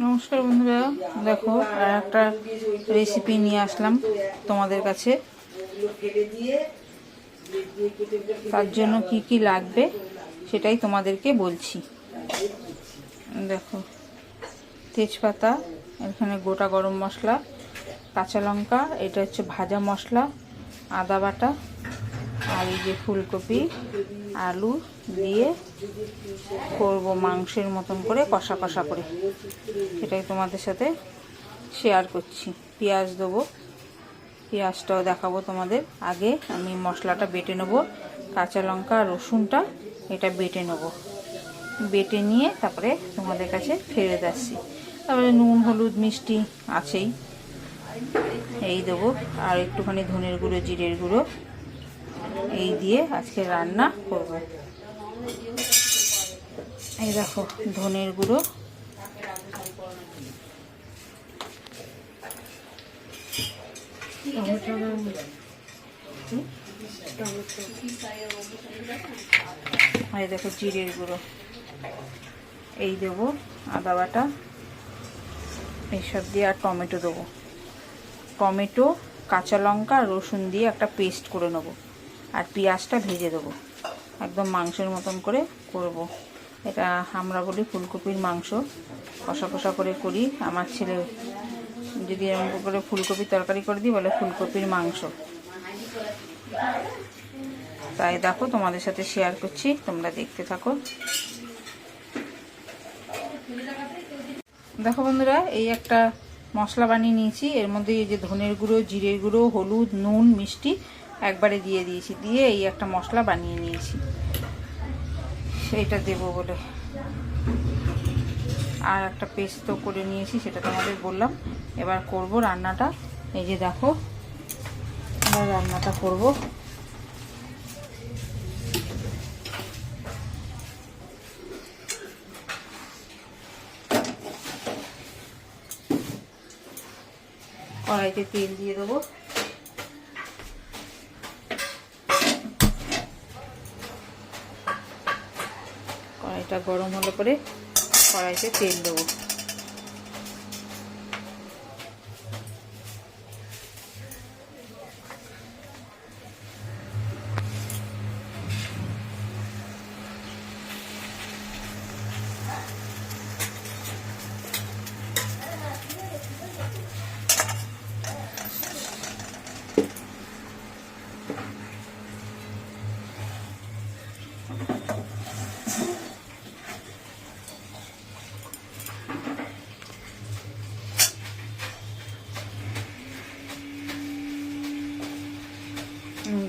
নমস্কার বন্ধুরা, দেখো আর একটা রেসিপি নিয়ে আসলাম তোমাদের কাছে। তার জন্য কি কি লাগবে সেটাই তোমাদেরকে বলছি। দেখো, তেজপাতা, এখানে গোটা গরম মশলা, কাঁচা লঙ্কা, এটা হচ্ছে ভাজা মশলা, আদা বাটা, আর এই যে ফুলকপি আলু দিয়ে করব মাংসের মতন করে, কষা কষা করে। সেটাই তোমাদের সাথে শেয়ার করছি। পেঁয়াজ দেবো, পেঁয়াজটাও দেখাবো তোমাদের। আগে আমি মশলাটা বেটে নেবো, কাঁচা লঙ্কা আর রসুনটা এটা বেটে নেবো, বেটে নিয়ে তারপরে তোমাদের কাছে ফেরত আসছি। তারপরে নুন হলুদ মিষ্টি আছেই, এই দেবো, আর একটুখানি ধনের গুঁড়ো জিরের গুঁড়ো, এই দিয়ে আজকে রান্না করব। এই দেখো ধনের গুঁড়ো, এই দেখো জিরের গুঁড়ো, এই দেবো আদা বাটা, এইসব দিয়ে, আর টমেটো দেবো। টমেটো, কাঁচা লঙ্কা আর রসুন দিয়ে একটা পেস্ট করে নেবো, আর পেঁয়াজটা ভেজে দেবো। একদম মাংসের মতন করে করব। এটা আমরা বলি ফুলকপির মাংস, কষা কষা করে করি। আমার ছেলে যদি এরকম করে ফুলকপির তরকারি করে দিই বলে ফুলকপির মাংস। তাই দেখো তোমাদের সাথে শেয়ার করছি, তোমরা দেখতে থাকো। দেখো বন্ধুরা, এই একটা মশলা বানিয়ে নিয়েছি। এর মধ্যে এই যে ধনের গুঁড়ো, জিরের গুঁড়ো, হলুদ, নুন, মিষ্টি একবারে দিয়ে দিয়েছি, দিয়ে এই একটা মশলা বানিয়ে নিয়েছি, সেইটা দেবো বলে। আর একটা পেস্ট করে নিয়েছি, সেটা তোমাদের বললাম। এবার করব রান্নাটা। এই যে দেখো, এবার রান্নাটা করব। কড়াইতে তেল দিয়ে দেবো। কড়াইটা গরম হলে পরে কড়াইতে তেল দেবো।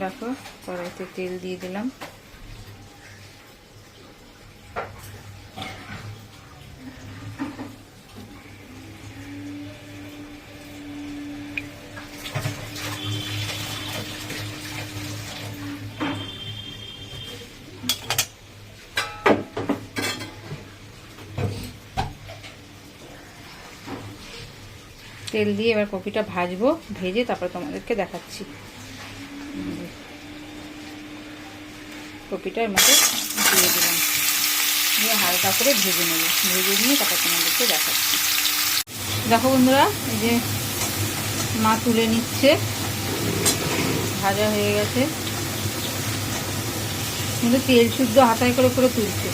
দেখো কড়াইতে তেল দিয়ে দিলাম। তেল দিয়ে এবার কপিটা ভাজবো, ভেজে তারপর তোমাদেরকে দেখাচ্ছি। কপিটা এর মধ্যে দিয়ে দিলাম, দিয়ে হালকা করে ভেজে নেবো, ভেজে নিয়ে তারপর তোমাদেরকে দেখাচ্ছি। দেখো বন্ধুরা, এই যে মা তুলে নিচ্ছে, ভাজা হয়ে গেছে, কিন্তু তেল শুদ্ধ হাতায় করে করে তুলছে।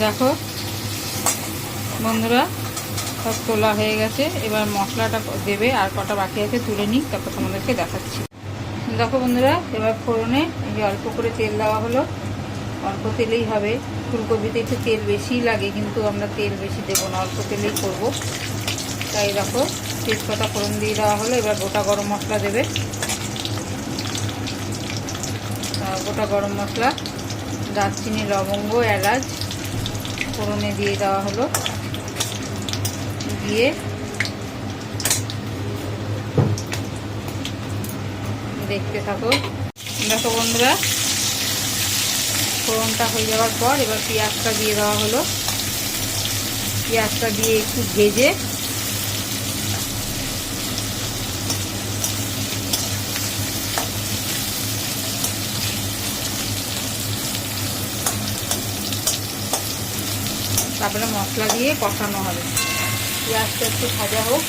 দেখো বন্ধুরা, সব তোলা হয়ে গেছে। এবার মশলাটা দেবে, আর কটা বাকি আছে তুলে নিই, তারপর তোমাদেরকে দেখাচ্ছি। দেখো বন্ধুরা, এবার ফোড়নে এই যে অল্প করে তেল দেওয়া হলো, অল্প তেলেই হবে। ফুলকপিতে একটু তেল বেশিই লাগে, কিন্তু আমরা তেল বেশি দেবো না, অল্প তেলেই করব। তাই দেখো তেজপাতা ফোড়ন দিয়ে দেওয়া হলো। এবার গোটা গরম মশলা দেবে, গোটা গরম মশলা, দারচিনি, লবঙ্গ, এলাচ ফোড়নে দিয়ে দেওয়া হলো। দিয়ে দেখতে থাকো। দেখো বন্ধুরা, ফোড়নটা হয়ে যাওয়ার পর এবার পেঁয়াজটা দিয়ে দেওয়া হলো। পেঁয়াজটা দিয়ে একটু ভেজে তারপরে মশলা দিয়ে কষানো হবে। পেঁয়াজটা একটু ভাজা হোক।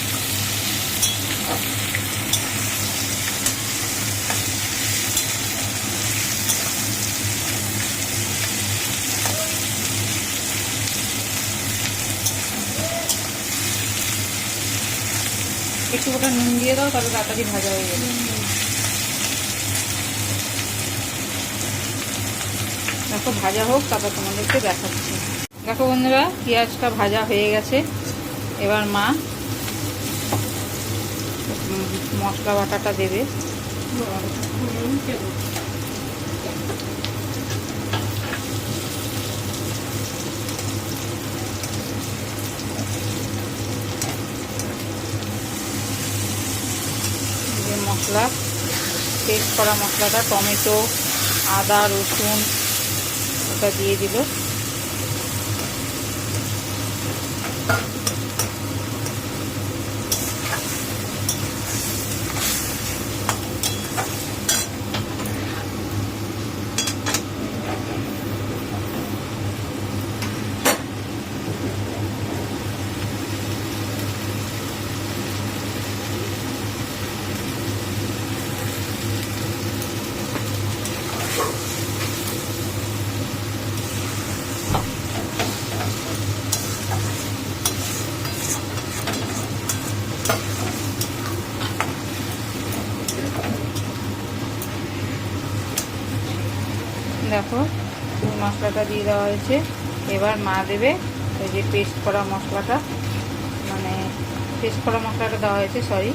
একটু ওটা নুন দিয়ে দাও, তাহলে তাড়াতাড়ি ভাজা হয়ে যাবে। দেখো ভাজা হোক, তারপর তোমাদেরকে দেখাচ্ছি। দেখো বন্ধুরা, পেঁয়াজটা ভাজা হয়ে গেছে। এবার মা মশলা বাটাটা দেবে। মশলা পেস্ট করা মশলাটা, টমেটো, আদা, রসুন ওটা দিয়ে দিল। দেখো মশলাটা দিয়ে দেওয়া হয়েছে। এবার মা দেবে ওই যে পেস্ট করা মশলাটা, মানে পেস্ট করা মশলাটা দেওয়া হয়েছে, সরি।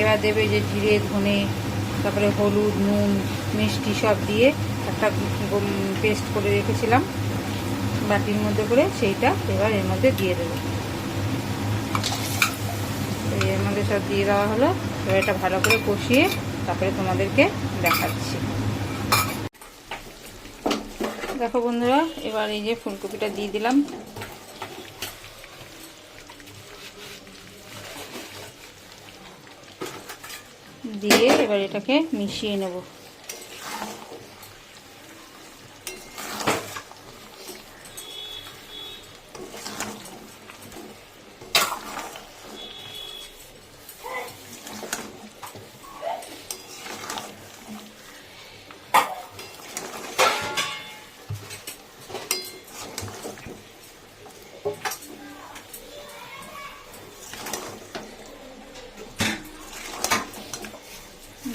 এবার দেবে যে জিরে, ধনে, তারপরে হলুদ, নুন, মিষ্টি সব দিয়ে একটা পেস্ট করে রেখেছিলাম বাটির মধ্যে করে, সেইটা এবার এর মধ্যে দিয়ে দেবো। এর মধ্যে সব দিয়ে দেওয়া হলো। এবার এটা ভালো করে কষিয়ে তারপরে তোমাদেরকে দেখাচ্ছি। দেখো বন্ধুরা, এবার এই যে ফুলকপিটা দিয়ে দিলাম। দিয়ে এবার এটাকে মিশিয়ে নেব।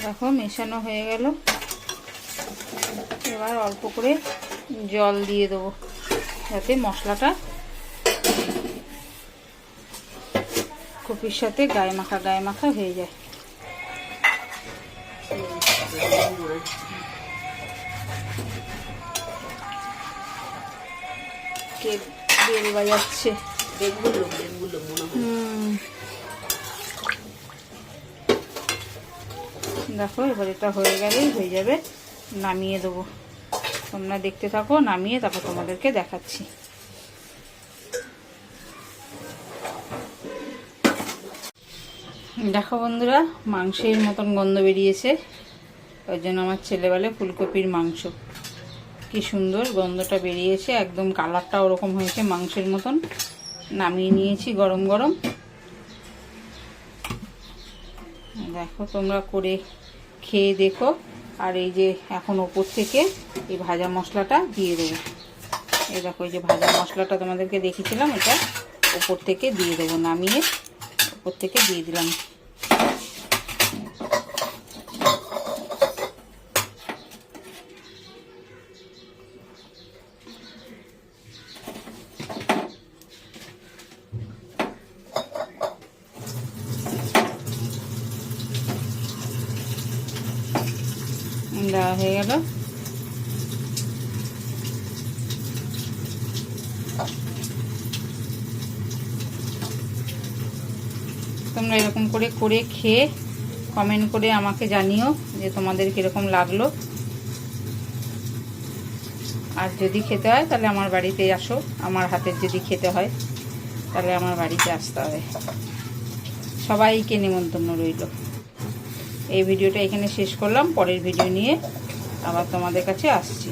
দেখো মেশানো হয়ে গেল। এবার অল্প করে জল দিয়ে দেবো যাতে মশলাটা কপির সাথে গায়ে মাখা হয়ে যায়। কে বেল বাজাচ্ছে। দেখো এবার এটা হয়ে গেলেই হয়ে যাবে, নামিয়ে দেবো। তোমরা দেখতে থাকো, নামিয়ে তারপর তোমাদেরকে দেখাচ্ছি। দেখো বন্ধুরা, মাংসের মতন গন্ধ বেরিয়েছে। ওই জন্য আমার ছেলে বলে ফুলকপির মাংস। কি সুন্দর গন্ধটা বেরিয়েছে, একদম কালারটা ওরকম হয়েছে মাংসের মতন। নামিয়ে নিয়েছি গরম গরম। দেখো তোমরা করে খেয়ে দেখো। আর এই যে এখন ওপর থেকে এই ভাজা মশলাটা দিয়ে দেবো। এই দেখো এই যে ভাজা মশলাটা তোমাদেরকে দেখিয়েছিলাম, এটা ওপর থেকে দিয়ে দেবো। নামিয়ে ওপর থেকে দিয়ে দিলাম। দেওয়া হয়ে গেল। তোমরা এরকম করে খেয়ে কমেন্ট করে আমাকে জানিও যে তোমাদের কিরকম লাগলো। আর যদি খেতে হয় তাহলে আমার বাড়িতে আসো, আমার হাতের যদি খেতে হয় তাহলে আমার বাড়িতে আসতে হবে। সবাইকে নিমন্ত্রণ রইল। এই ভিডিওটা এখানে শেষ করলাম, পরের ভিডিও নিয়ে আবার তোমাদের কাছে আসছি।